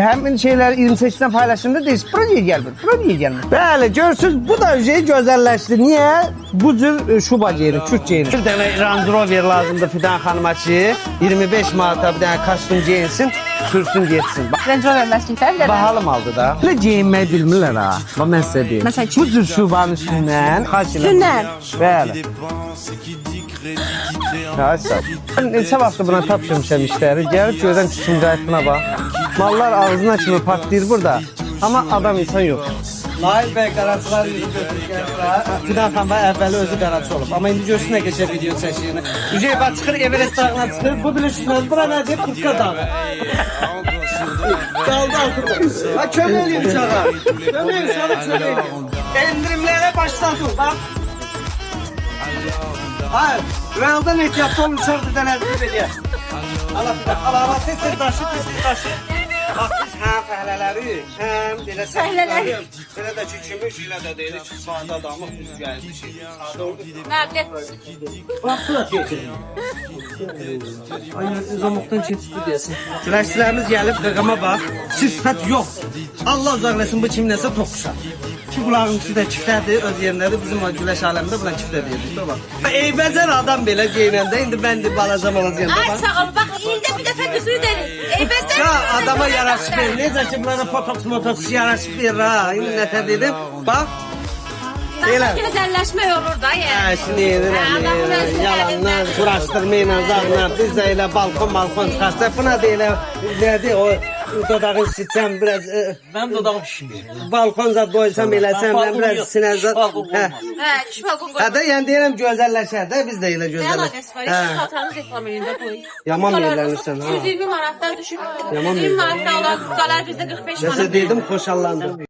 Həmin şeyləri 28-dən paylaşımda deyir, bura niyə gəlmir, bura niyə gəlmir? Bəli, görürsünüz, bu da gözəlləşdi. Niyə? Bu cür şuba geyinir, kürk geyinir. Bir dənə Range Rover lazımdır Fidan xanıma ki, 25 manata bir dənə kostyum geyinsin, sürsün getsin. Range Rover məşqlər də. Bahalım aldı da. Belə geyinməyi bilmirlər ha. Bax, mən sizə deyim. Məsələn, bu cür şubanın üstündən, Üstündən? Bəli. Neçə vaxtdır buna tapşırmışam işləri. Gəlib gözdən Sumqayıtına bax. Mallar ağzına kimi patlayır burada. Amma adam insan yox. Nail bəy qaraçılar yüzü götürür. Fidan xan bəy əvvəli özü qaraçı olub. Amma indi görsün nə keçə video çəkiyini. Yüzey bax çıxır, Everest dağına çıxır. Bu bilirsiniz, bura nədir? Kurtka dağı. Dalda altında. Ha, kömək eləyim uşağa. Kömək eləyim. Endirimlərə başladım, bax. Hayır, realdan ehtiyatlı olun, uşaq bir dənə əzib eləyər. Allah, tez daşı. Bax, biz həm fəhlələri, həm belə Fəhlələri. Belə də ki, kimi ilə də deyirik ki, sadə adamı düz gəlmişik. Sadə oldu. Nəqli. Bax, bu da keçir. Aynen, zamuqdan keçdi deyəsin. Güləşçilərimiz gəlib, qıqama bax. Sifət yox. Allah uzaqlasın, bu kimləsə toxuşar. Ki, bunların ikisi də kiftədir, öz yerindədir. Bizim o güləş aləmində buna kiftə deyirik. Eybəcər adam belə geyinəndə, indi mən də balacam olacağım. Ay sağ ol, bax, ildə bir dəfə düzünü derim. Eybəcər. Ya, adama yaraşıq verir. Necə ki, bunlara motoks yaraşıq verir ha. İndi nətə dedim, bax. Daha gözəlləşmək olur da, yəni. Şimdi yalanlar, kuraşdırmayla, zarla, biz də elə balkon çıxarsa, buna da elə, nədir, o dodağın şişsəm, biraz... Mənim dodağım şişmir. Balkon zad qoysam eləsəm, biraz sinə zad... Hə, düş balkon qoy. Hə də, yəni deyirəm, gözəlləşər də, biz də elə Nə gözəlləşər. əlaqəsi var? İki xaltanız reklam elində qoy. Yaman yerlənirsən, ha. 120 manatdan düşüb. Yaman 120 manatdan olan qalar bizdə 45 manat. Nəsə dedim, xoşallandım.